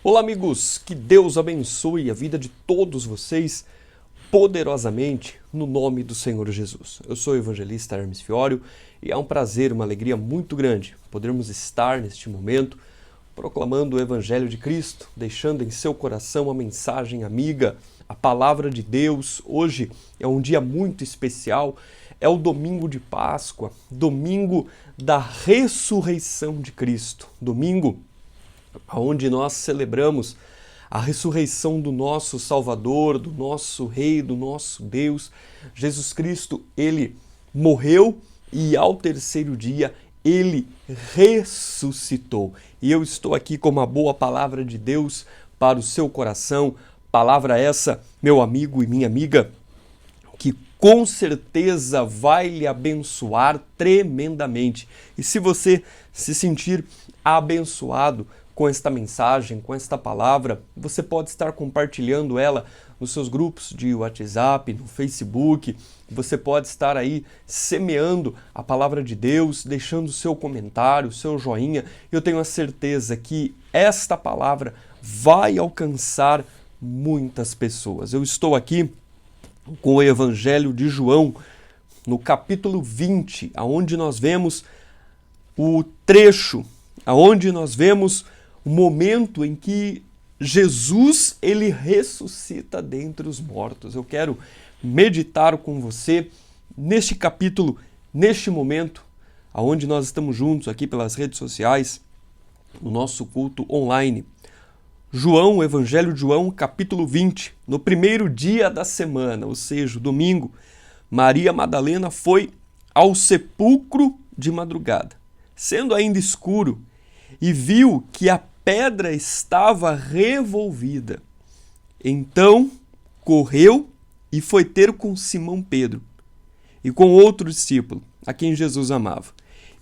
Olá, amigos! Que Deus abençoe a vida de todos vocês poderosamente no nome do Senhor Jesus. Eu sou o evangelista Hermes Fiorio e é um prazer, uma alegria muito grande podermos estar neste momento proclamando o Evangelho de Cristo, deixando em seu coração a mensagem amiga, a palavra de Deus. Hoje é um dia muito especial, é o domingo de Páscoa, domingo da ressurreição de Cristo, domingo onde nós celebramos a ressurreição do nosso Salvador, do nosso Rei, do nosso Deus. Jesus Cristo, ele morreu e ao terceiro dia ele ressuscitou. E eu estou aqui com uma boa palavra de Deus para o seu coração. Palavra essa, meu amigo e minha amiga, que com certeza vai lhe abençoar tremendamente. E se você se sentir abençoado com esta mensagem, com esta palavra, você pode estar compartilhando ela nos seus grupos de WhatsApp, no Facebook, você pode estar aí semeando a palavra de Deus, deixando o seu comentário, o seu joinha. Eu tenho a certeza que esta palavra vai alcançar muitas pessoas. Eu estou aqui com o Evangelho de João, no capítulo 20, onde nós vemos o trecho, onde nós vemos o momento em que Jesus ele ressuscita dentre os mortos. Eu quero meditar com você neste capítulo, neste momento, onde nós estamos juntos aqui pelas redes sociais, no nosso culto online. João, o Evangelho de João, capítulo 20, no primeiro dia da semana, ou seja, o domingo, Maria Madalena foi ao sepulcro de madrugada, sendo ainda escuro, e viu que a pedra estava revolvida. Então correu e foi ter com Simão Pedro e com outro discípulo, a quem Jesus amava,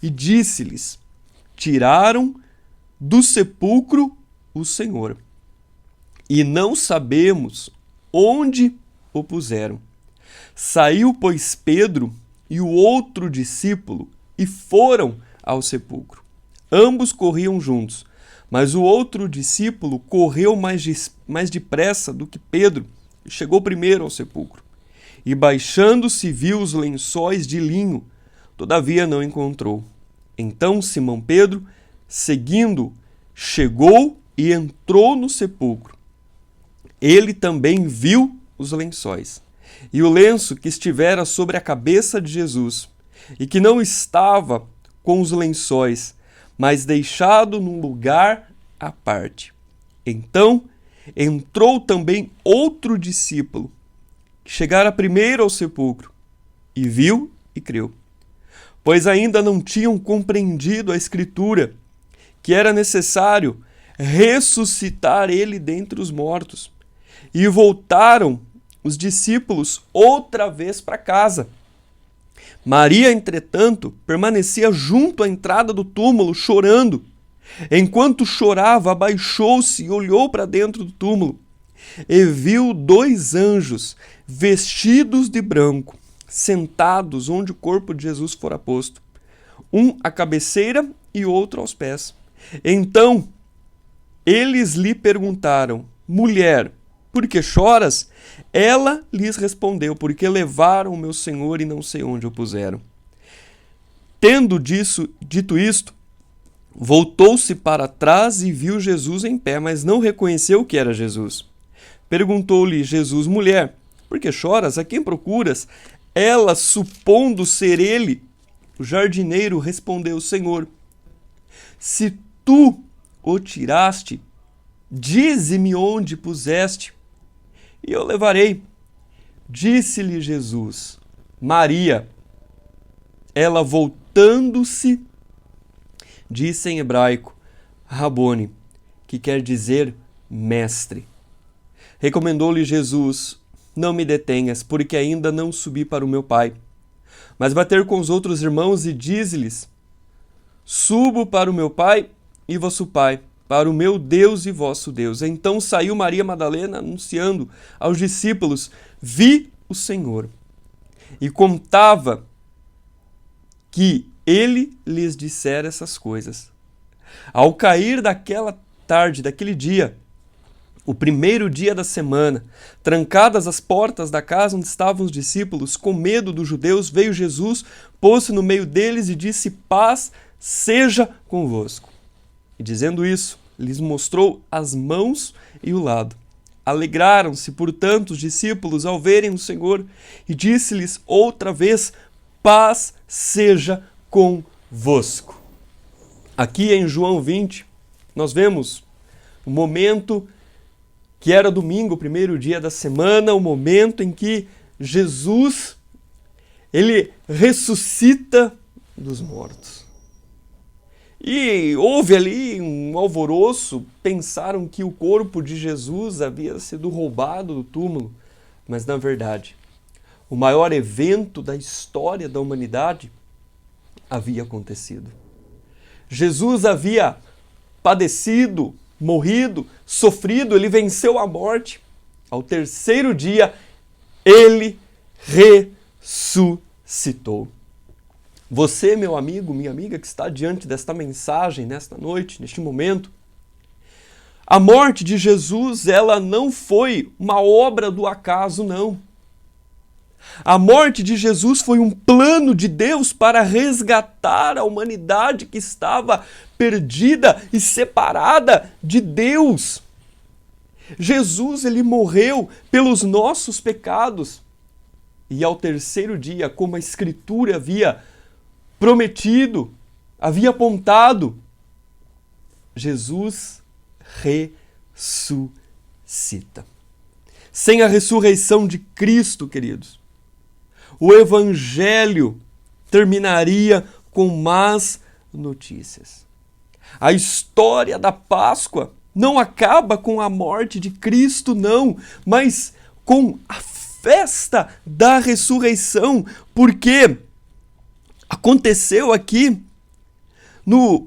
e disse-lhes: tiraram do sepulcro o Senhor, e não sabemos onde o puseram. Saiu, pois, Pedro e o outro discípulo e foram ao sepulcro. Ambos corriam juntos, mas o outro discípulo correu mais depressa do que Pedro e chegou primeiro ao sepulcro. E baixando-se viu os lençóis de linho, todavia não encontrou. Então Simão Pedro, seguindo, chegou e entrou no sepulcro. Ele também viu os lençóis, e o lenço que estivera sobre a cabeça de Jesus, e que não estava com os lençóis, mas deixado num lugar à parte. Então entrou também outro discípulo, que chegara primeiro ao sepulcro, e viu e creu, pois ainda não tinham compreendido a Escritura, que era necessário ressuscitar ele dentre os mortos. E voltaram os discípulos outra vez para casa. Maria, entretanto, permanecia junto à entrada do túmulo, chorando. Enquanto chorava, abaixou-se e olhou para dentro do túmulo, e viu dois anjos, vestidos de branco, sentados onde o corpo de Jesus fora posto, um à cabeceira e outro aos pés. Então, eles lhe perguntaram: mulher, por que choras? Ela lhes respondeu: porque levaram o meu Senhor e não sei onde o puseram. Tendo dito isto, voltou-se para trás e viu Jesus em pé, mas não reconheceu que era Jesus. Perguntou-lhe Jesus: mulher, por que choras? A quem procuras? Ela, supondo ser ele, o jardineiro, respondeu: Senhor, se tu o tiraste, dize-me onde puseste, e eu levarei. Disse-lhe Jesus: Maria. Ela, voltando-se, disse em hebraico: Rabone, que quer dizer mestre. Recomendou-lhe Jesus: não me detenhas, porque ainda não subi para o meu Pai. Mas vai ter com os outros irmãos e diz-lhes: subo para o meu Pai e vosso Pai, para o meu Deus e vosso Deus. Então saiu Maria Madalena anunciando aos discípulos: vi o Senhor. E contava que ele lhes dissera essas coisas. Ao cair daquela tarde, daquele dia, O primeiro dia da semana, trancadas as portas da casa onde estavam os discípulos, com medo dos judeus, veio Jesus, pôs-se no meio deles e disse: paz seja convosco. E dizendo isso, lhes mostrou as mãos e o lado. Alegraram-se, portanto, os discípulos ao verem o Senhor, e disse-lhes outra vez: paz seja convosco. Aqui em João 20, nós vemos o momento que era domingo, o primeiro dia da semana, o momento em que Jesus, ele ressuscita dos mortos. E houve ali um alvoroço, pensaram que o corpo de Jesus havia sido roubado do túmulo, mas na verdade, o maior evento da história da humanidade havia acontecido. Jesus havia padecido, morrido, sofrido, ele venceu a morte. Ao terceiro dia, ele ressuscitou. Você, meu amigo, minha amiga, que está diante desta mensagem, nesta noite, neste momento, a morte de Jesus, ela não foi uma obra do acaso, não. A morte de Jesus foi um plano de Deus para resgatar a humanidade que estava perdida e separada de Deus. Jesus, ele morreu pelos nossos pecados. E ao terceiro dia, como a Escritura havia prometido, havia apontado, Jesus ressuscita. Sem a ressurreição de Cristo, queridos, o Evangelho terminaria com más notícias. A história da Páscoa não acaba com a morte de Cristo, não, mas com a festa da ressurreição, porque aconteceu aqui no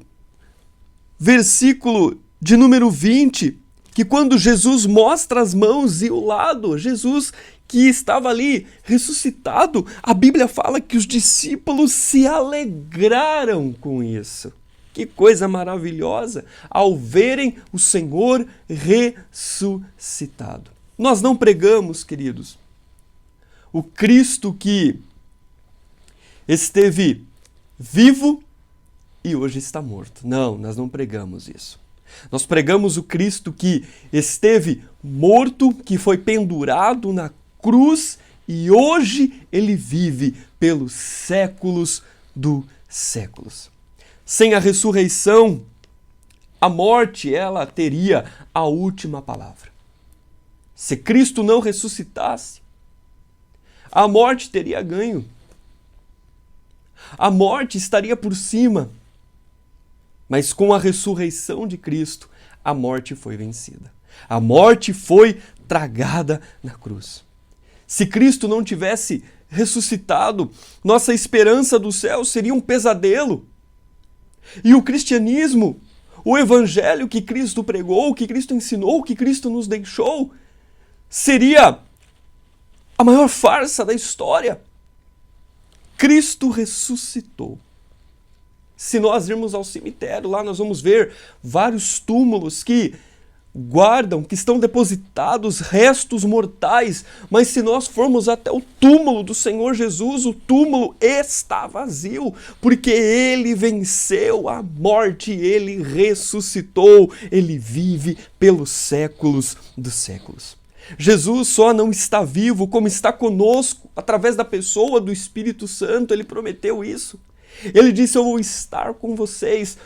versículo de número 20, que quando Jesus mostra as mãos e o lado, Jesus que estava ali ressuscitado, a Bíblia fala que os discípulos se alegraram com isso. Que coisa maravilhosa ao verem o Senhor ressuscitado. Nós não pregamos, queridos, o Cristo que esteve vivo e hoje está morto. Não, nós não pregamos isso. Nós pregamos o Cristo que esteve morto, que foi pendurado na cruz e hoje ele vive pelos séculos dos séculos. Sem a ressurreição, a morte, ela teria a última palavra. Se Cristo não ressuscitasse, a morte teria ganho. A morte estaria por cima. Mas com a ressurreição de Cristo, a morte foi vencida. A morte foi tragada na cruz. Se Cristo não tivesse ressuscitado, nossa esperança do céu seria um pesadelo. E o cristianismo, o evangelho que Cristo pregou, que Cristo ensinou, que Cristo nos deixou, seria a maior farsa da história. Cristo ressuscitou. Se nós irmos ao cemitério, lá nós vamos ver vários túmulos que guardam, que estão depositados restos mortais, mas se nós formos até o túmulo do Senhor Jesus, o túmulo está vazio, porque ele venceu a morte, ele ressuscitou, ele vive pelos séculos dos séculos. Jesus só não está vivo, como está conosco, através da pessoa do Espírito Santo, ele prometeu isso. Ele disse: eu vou estar com vocês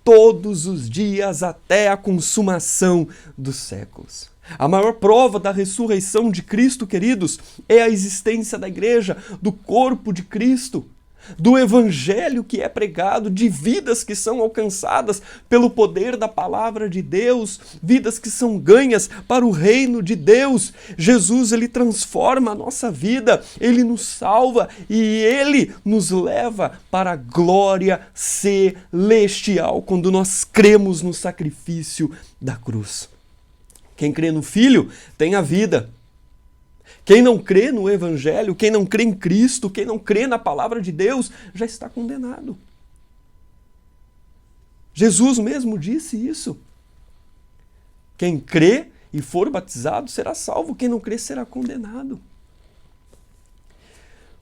todos os dias até a consumação dos séculos. A maior prova da ressurreição de Cristo, queridos, é a existência da igreja, do corpo de Cristo, do evangelho que é pregado, de vidas que são alcançadas pelo poder da palavra de Deus, vidas que são ganhas para o reino de Deus. Jesus, ele transforma a nossa vida, ele nos salva e ele nos leva para a glória celestial quando nós cremos no sacrifício da cruz. Quem crê no Filho tem a vida. Quem não crê no Evangelho, quem não crê em Cristo, quem não crê na palavra de Deus, já está condenado. Jesus mesmo disse isso. Quem crê e for batizado será salvo, quem não crer será condenado.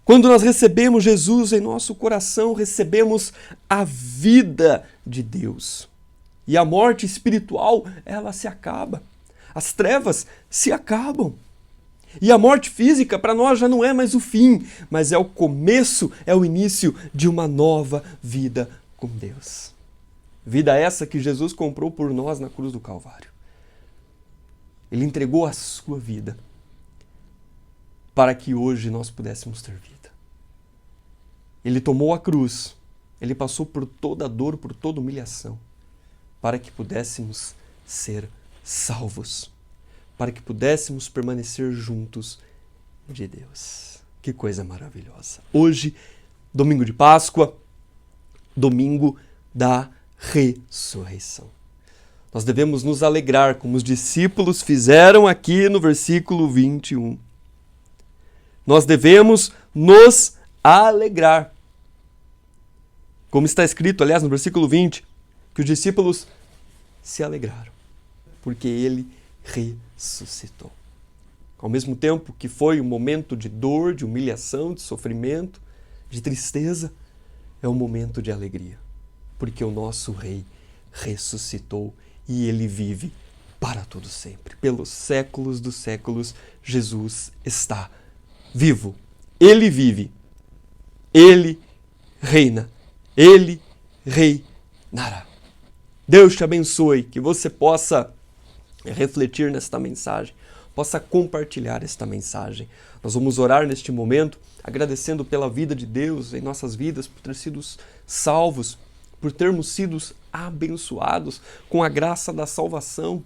Quando nós recebemos Jesus em nosso coração, recebemos a vida de Deus. E a morte espiritual, ela se acaba. As trevas se acabam. E a morte física para nós já não é mais o fim, mas é o começo, é o início de uma nova vida com Deus. Vida essa que Jesus comprou por nós na cruz do Calvário. Ele entregou a sua vida para que hoje nós pudéssemos ter vida. Ele tomou a cruz, ele passou por toda a dor, por toda a humilhação, para que pudéssemos ser salvos, para que pudéssemos permanecer juntos de Deus. Que coisa maravilhosa. Hoje, domingo de Páscoa, domingo da ressurreição. Nós devemos nos alegrar, como os discípulos fizeram aqui no versículo 21. Nós devemos nos alegrar. Como está escrito, aliás, no versículo 20, que os discípulos se alegraram, porque ele ressuscitou. Ao mesmo tempo que foi um momento de dor, de humilhação, de sofrimento, de tristeza, é um momento de alegria, porque o nosso Rei ressuscitou e ele vive para todo sempre. Pelos séculos dos séculos, Jesus está vivo. Ele vive. Ele reina. Ele reinará. Deus te abençoe, que você possa refletir nesta mensagem, possa compartilhar esta mensagem. Nós vamos orar neste momento, agradecendo pela vida de Deus em nossas vidas, por ter sido salvos, por termos sido abençoados com a graça da salvação.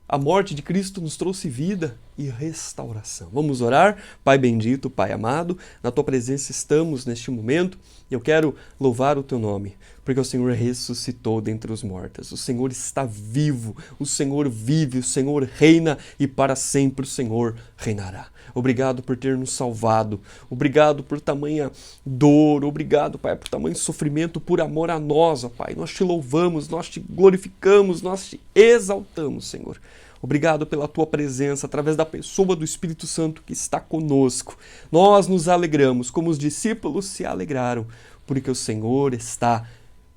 A morte de Cristo nos trouxe vida e restauração. Vamos orar? Pai bendito, Pai amado, na Tua presença estamos neste momento e eu quero louvar o Teu nome, porque o Senhor ressuscitou dentre os mortos. O Senhor está vivo, o Senhor vive, o Senhor reina e para sempre o Senhor reinará. Obrigado por ter nos salvado, obrigado por tamanha dor, obrigado, Pai, por tamanho sofrimento, por amor a nós, ó Pai. Nós te louvamos, nós te glorificamos, nós te exaltamos, Senhor. Obrigado pela Tua presença, através da pessoa do Espírito Santo que está conosco. Nós nos alegramos, como os discípulos se alegraram, porque o Senhor está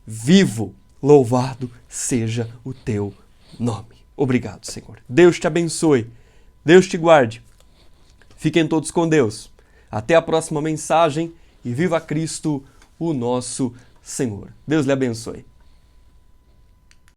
vivo. Louvado seja o Teu nome. Obrigado, Senhor. Deus te abençoe. Deus te guarde. Fiquem todos com Deus. Até a próxima mensagem e viva Cristo, o nosso Senhor. Deus lhe abençoe.